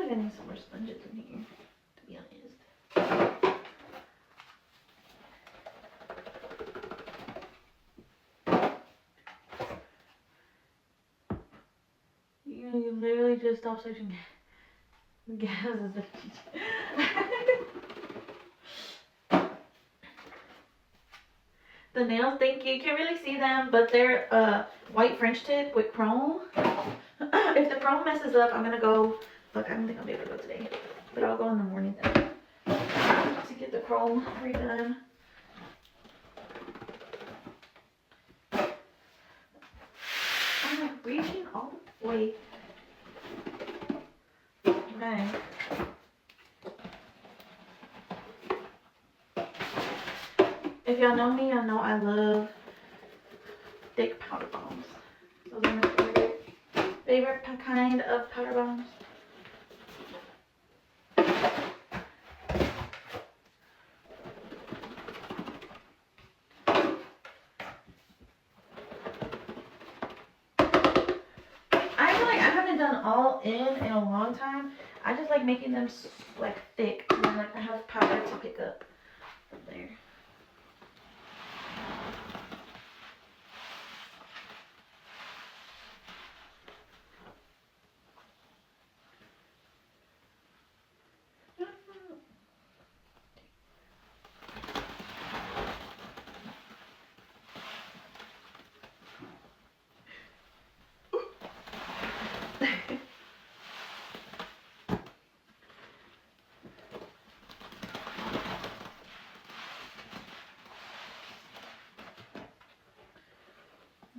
like I need some more sponges in here, to be honest. You literally just stop searching gases. The nails, thank you. You can't really see them, but they're white French tip with chrome. If the chrome messes up, I'm gonna go. Look, I don't think I'll be able to go today, but I'll go in the morning then to get the chrome redone. I'm like reaching all the way. Okay. If y'all know me, y'all know I love thick powder bombs. Those are my favorite kind of powder bombs. I feel like I haven't done all in a long time. I just like making them like thick, and then like I have powder to pick up from there.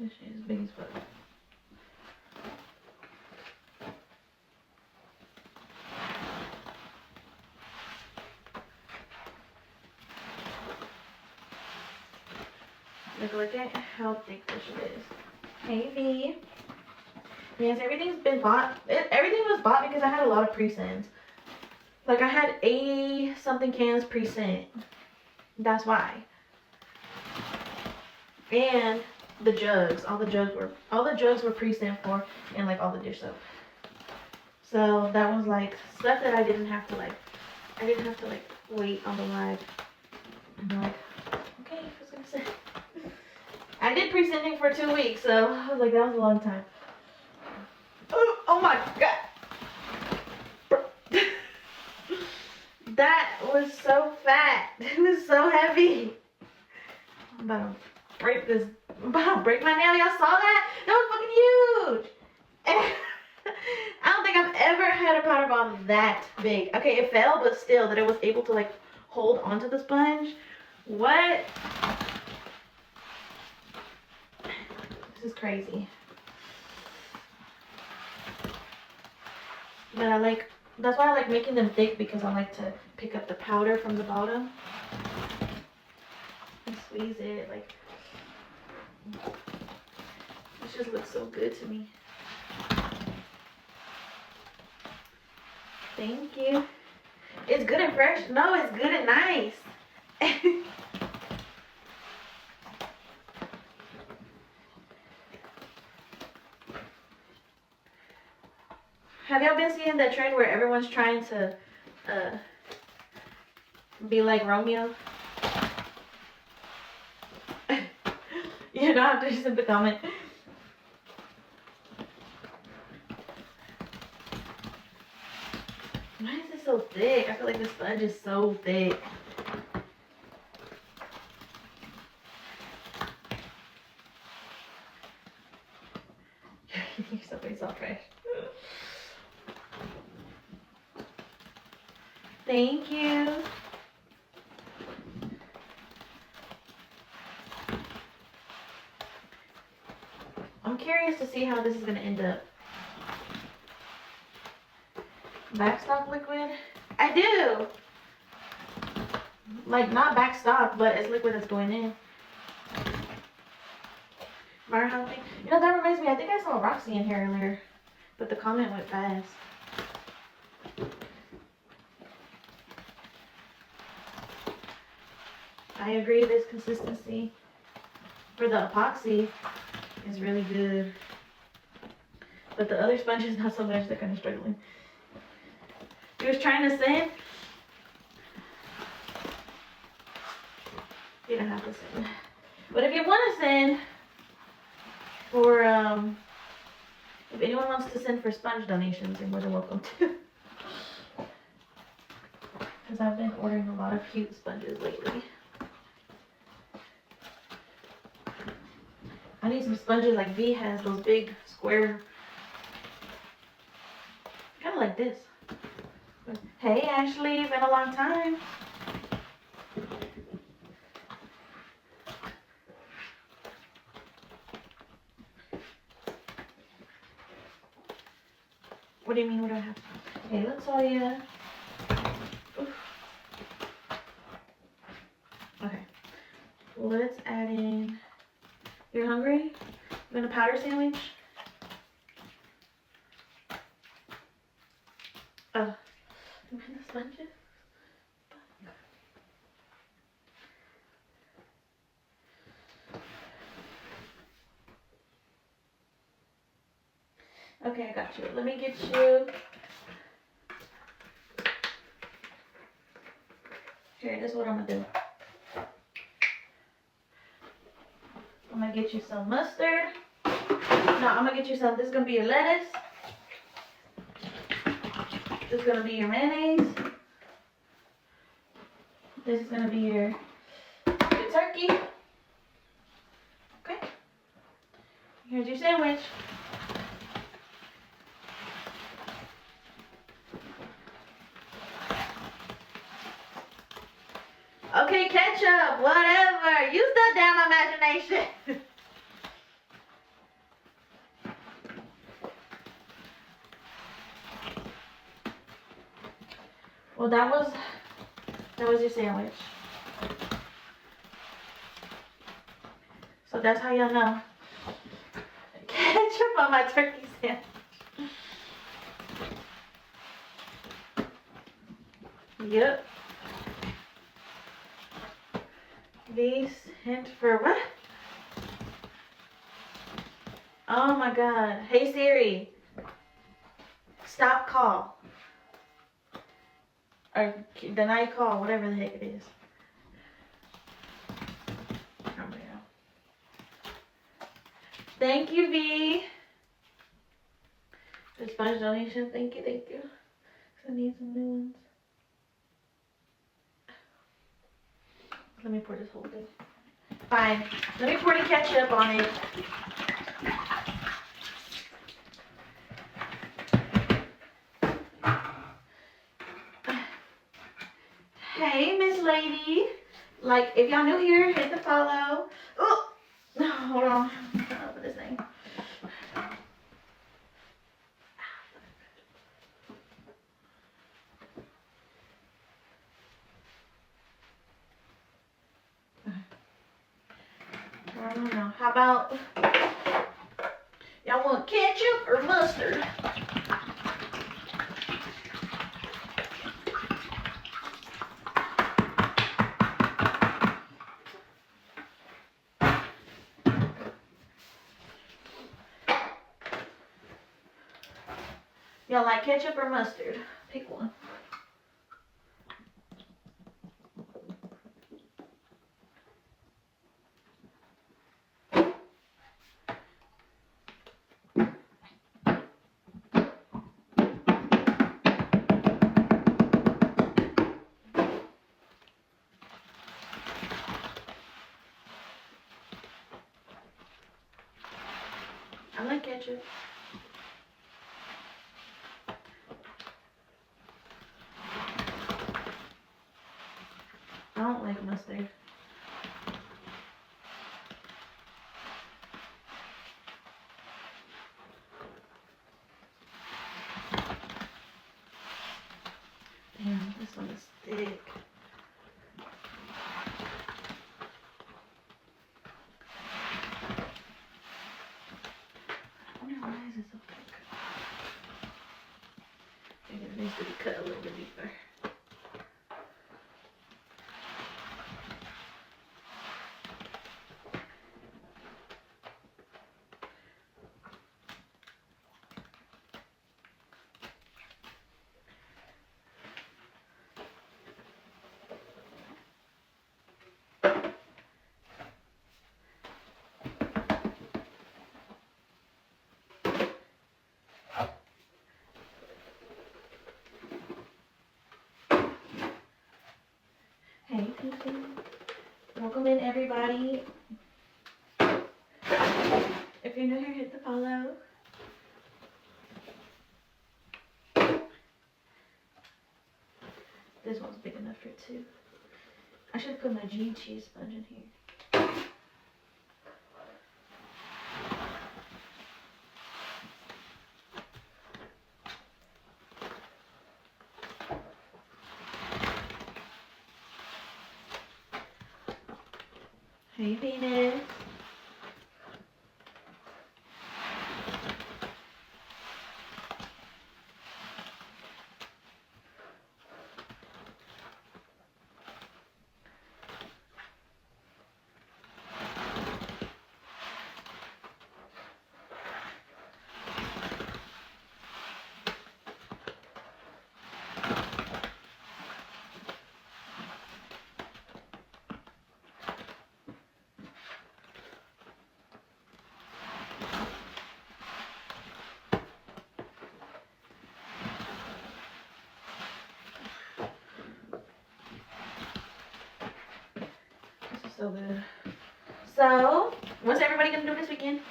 This shit is big as fuck. Look at how thick this shit is. Hey V. Yes, everything's been bought. Everything was bought because I had a lot of pre-sents. Like I had 80 something cans pre-sent. That's why. And the jugs, all the jugs were pre-sent for, and like all the dish soap. So that was like stuff that I didn't have to like wait on the live. I'm like, okay, who's gonna send? I did pre-sending for 2 weeks, so I was like, that was a long time. Oh my god. That was so fat. It was so heavy. I'm about to break this. I'm about to break my nail. Y'all saw that? That was fucking huge. I don't think I've ever had a powder bomb that big. Okay, it fell, but still that it was able to like hold onto the sponge. What? This is crazy. But I like, that's why I like making them thick, because I like to pick up the powder from the bottom and squeeze it. Like, this just looks so good to me. Thank you. It's good and fresh. No, it's good and nice. Have y'all been seeing that trend where everyone's trying to be like Romeo? You don't have to just in the comment. Why is it so thick? I feel like the sponge is so thick. You're so fresh. Thank you. I'm curious to see how this is going to end up. Backstop liquid? I do! Like, not backstop, but it's liquid that's going in. You know, that reminds me, I think I saw Roxy in here earlier, but the comment went fast. I agree, this consistency for the epoxy is really good. But the other sponges, not so much, they're kind of struggling. He was trying to send. You don't have to send. But if you want to send for, if anyone wants to send for sponge donations, you're more than welcome to. Because I've been ordering a lot of cute sponges lately. I need some sponges like V has, those big square, kind of like this. Hey Ashley, been a long time. What do you mean we don't have to? Hey, let's all you. Okay, let's add in. You're hungry? You want a powder sandwich? Oh, you want the sponges? Okay, I got you. Let me get you. Here, this is what I'm gonna do. I'm gonna get you some mustard. No, I'm gonna get you some. This is gonna be your lettuce. This is gonna be your mayonnaise. This is gonna be your turkey. Okay. Here's your sandwich. Okay, ketchup, whatever. Use the damn imagination. Well, that was your sandwich. So that's how y'all know. Ketchup on my turkey sandwich. Yep. These hint for what? Oh my god. Hey Siri. Stop call. Or deny call, whatever the heck it is. Oh my god. Thank you, V. The sponge donation. Thank you, thank you. I need some new ones. Let me pour this whole thing. Fine. Let me pour the ketchup on it. Hey, Miss Lady. Like, if y'all new here, hit the follow. Oh, no, hold on. I'm trying to open this thing. I don't know. How about y'all want ketchup or mustard? Y'all like ketchup or mustard? Pick one. I like ketchup. I don't like mustard. Damn, this one is thick. I wonder why is it so thick? I think it needs to be cut a little bit deeper. everybody. If you're new here, hit the follow. This one's big enough for two. I should put my G cheese sponge in here. Hey Venus. So good. So, what's everybody gonna do this weekend?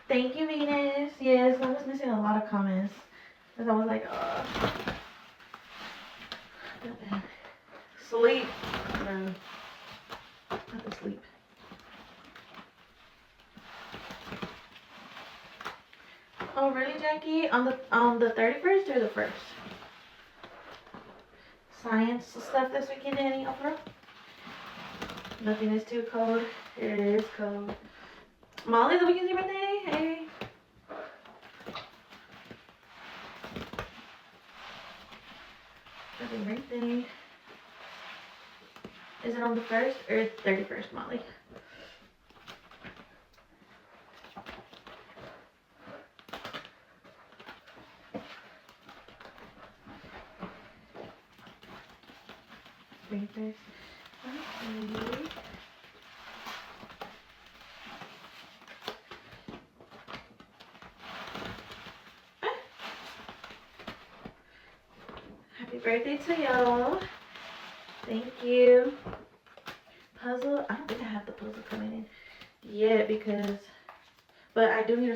Thank you, Venus. Yes, I was missing a lot of comments. Because I was like, sleep. No. Not to sleep. Oh, really, Jackie? On the 31st or the 1st? Science stuff this weekend, Danny? Oprah? Nothing is too cold. It is cold. Molly, the weekend's your birthday? Hey. Happy birthday. Is it on the 1st or 31st, Molly? Okay. Happy birthday to y'all. Thank you. Puzzle. I don't think I have the puzzle coming in yet because, but I do need to